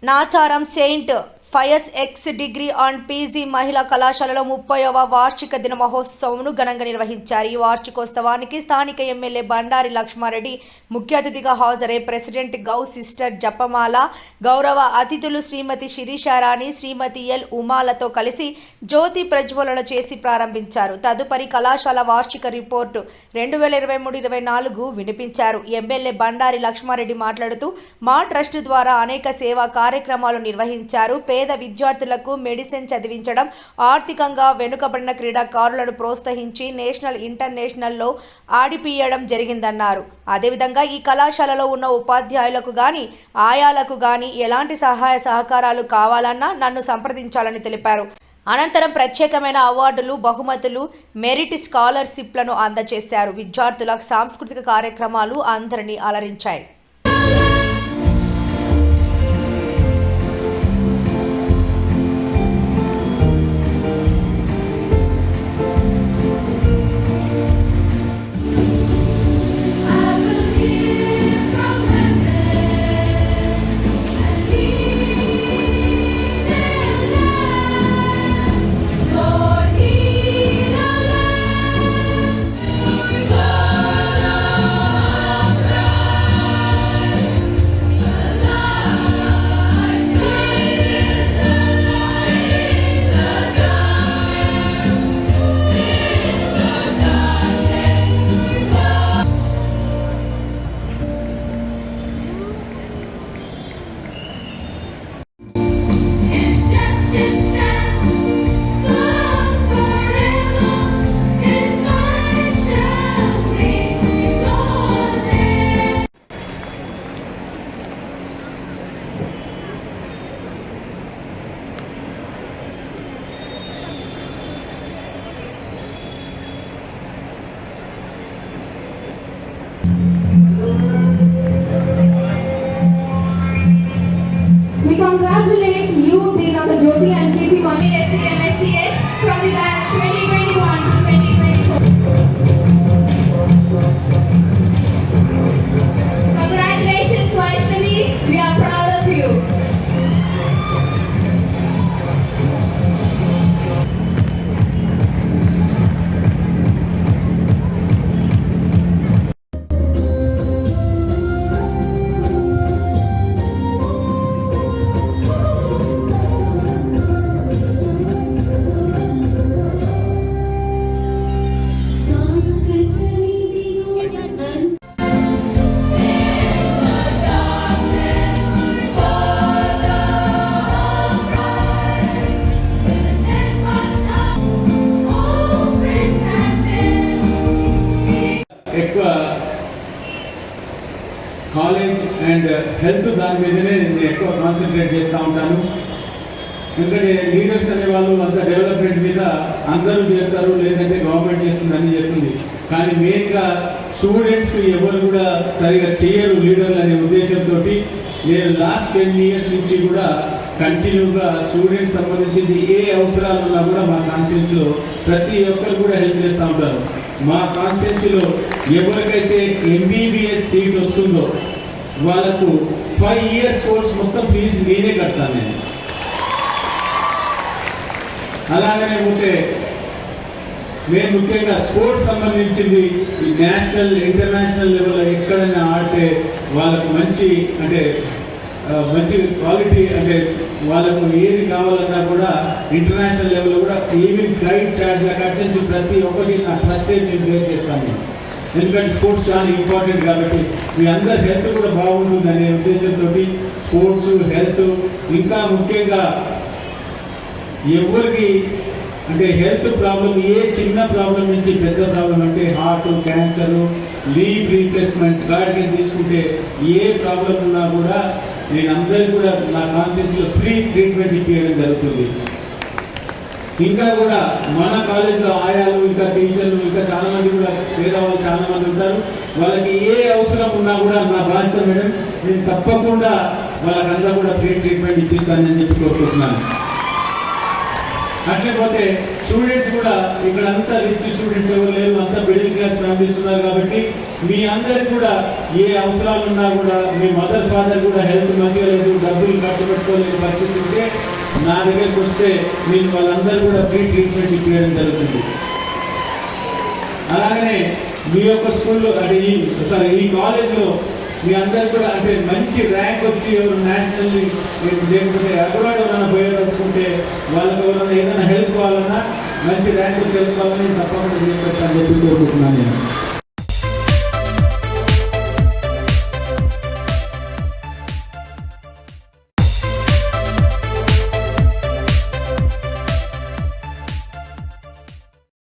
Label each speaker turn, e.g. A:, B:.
A: Nacharam Saint Pius X degree and PG మహిళా కళాశాలలో 30వ వార్షిక దిన మహోత్సవంను ఘనంగా నిర్వహించారు. ఈ వార్షికోత్సవానికి స్థానిక ఎమ్మెల్యే బండారి లక్ష్మారెడ్డి ముఖ్య అతిథిగా హాజరై ప్రెసిడెంట్ గౌ సిస్టర్ జపమాల, గౌరవ అతిథులు శ్రీమతి శిరీషారాణి, శ్రీమతి ఎల్ ఉమాలతో కలిసి జ్యోతి ప్రజ్వలన చేసి ప్రారంభించారు. తదుపరి కళాశాల వార్షిక రిపోర్టు 2023-24 వినిపించారు. ఎమ్మెల్యే బండారి లక్ష్మారెడ్డి మాట్లాడుతూ మా ట్రస్ట్ ద్వారా అనేక సేవా కార్యక్రమాలు నిర్వహించారు. పేద విద్యార్థులకు మెడిసిన్ చదివించడం, ఆర్థికంగా వెనుకబడిన క్రీడాకారులను ప్రోత్సహించి నేషనల్ ఇంటర్నేషనల్లో ఆడిపియడం జరిగిందన్నారు. అదేవిధంగా ఈ కళాశాలలో ఉన్న ఉపాధ్యాయులకు కానీ ఆయాలకు కానీ ఎలాంటి సహాయ సహకారాలు కావాలన్నా నన్ను సంప్రదించాలని తెలిపారు. అనంతరం ప్రత్యేకమైన అవార్డులు, బహుమతులు, మెరిట్ స్కాలర్షిప్లను అందజేశారు. విద్యార్థుల సాంస్కృతిక కార్యక్రమాలు అందరినీ అలరించాయి.
B: We congratulate you, Binaga Jyoti and Kirti Mani, SCMSCS from the batch 2021 to 2024. Congratulations, Vaishnavi. We are proud of you.
C: ఎక్కువ కాలేజ్ అండ్ హెల్త్ దాని మీదనే నేను ఎక్కువ కాన్సన్ట్రేట్ చేస్తూ ఉంటాను. ఎందుకంటే లీడర్స్ అనేవాళ్ళు అంత డెవలప్మెంట్ మీద అందరూ చేస్తారు, లేదంటే గవర్నమెంట్ చేస్తుంది, అన్నీ చేస్తుంది. కానీ మెయిన్గా స్టూడెంట్స్కి ఎవరు కూడా సరిగా చేయరు లీడర్లు అనే ఉద్దేశంతో నేను లాస్ట్ 10 years నుంచి కూడా కంటిన్యూగా స్టూడెంట్స్ సంబంధించింది ఏ అవసరాలు ఉన్నా కూడా మా కాన్స్టిట్యున్సీలో ప్రతి ఒక్కరు కూడా హెల్ప్ చేస్తూ ఉంటారు. మా కాన్స్టిట్యున్సీలో ఎవరికైతే MBBS సీట్ వస్తుందో వాళ్ళకు 5 years కోర్స్ మొత్తం ఫీజు నేనే కడతాను నేను. అలాగనే పోతే మేము ముఖ్యంగా స్పోర్ట్స్ సంబంధించింది నేషనల్ ఇంటర్నేషనల్ లెవెల్లో ఎక్కడైనా ఆడితే వాళ్ళకు మంచి క్వాలిటీ అంటే వాళ్ళకు ఏది కావాలన్నా కూడా ఇంటర్నేషనల్ లెవెల్లో కూడా ఈవెన్ ఫ్లైట్ ఛార్జ్ల కట్ నుంచి ప్రతి ఒక్కటి నా ట్రస్టే నేను బేర్ చేస్తాను. ఎందుకంటే స్పోర్ట్స్ చాలా ఇంపార్టెంట్ కాబట్టి మీ అందరి హెల్త్ కూడా బాగుంటుంది అనే ఉద్దేశంతో స్పోర్ట్స్, హెల్త్, ఇంకా ముఖ్యంగా ఎవరికి అంటే హెల్త్ ప్రాబ్లం, ఏ చిన్న ప్రాబ్లం నుంచి పెద్ద ప్రాబ్లం అంటే హార్ట్, క్యాన్సర్, లీవ్ రీప్లేస్మెంట్ కాడికి తీసుకుంటే ఏ ప్రాబ్లం ఉన్నా కూడా నేను అందరికీ కూడా నా కాన్స్టిట్యున్సీలో ఫ్రీ ట్రీట్మెంట్ ఇప్పించడం జరుగుతుంది. ఇంకా కూడా మన కాలేజీలో ఆయాలు, ఇంకా టీచర్లు, ఇంకా చాలామంది కూడా పేదవాళ్ళు చాలామంది ఉంటారు. వాళ్ళకి ఏ అవసరం ఉన్నా కూడా నా బాధ్యత మేడం, నేను తప్పకుండా వాళ్ళకంతా కూడా ఫ్రీ ట్రీట్మెంట్ ఇప్పిస్తానని చెప్పి కోరుకుంటున్నాను. అట్లేపోతే స్టూడెంట్స్ కూడా ఇక్కడ అంతా రిచ్ స్టూడెంట్స్ ఎవరు లేరు, అంతా మిడిల్ క్లాస్ ఫ్యామిలీస్ ఉన్నారు కాబట్టి మీ అందరికి కూడా ఏ అవసరాలు ఉన్నా కూడా మీ మదర్ ఫాదర్ కూడా హెల్త్ మంచిగా లేదు, డబ్బులు ఖర్చు పెట్టుకోలేని పరిస్థితి ఉంటే నా దగ్గరికి వస్తే మీకు వాళ్ళందరూ కూడా ఫ్రీ ట్రీట్మెంట్ ఇప్పించడం జరుగుతుంది. అలాగనే మీ యొక్క స్కూల్లో అంటే ఈ కాలేజ్లో మీ అందరు కూడా అంటే మంచి ర్యాంక్ వచ్చి ఎవరు నేషనల్ లేకపోతే అబ్రాడ్ ఎవరైనా పోయేదలుచుకుంటే వాళ్ళకి ఎవరైనా ఏదైనా హెల్ప్ కావాలన్నా మంచి ర్యాంక్ వచ్చి హెల్ప్ కావాలని తప్పకుండా తీసుకొస్తానని చెప్పి కోరుకుంటున్నాను నేను.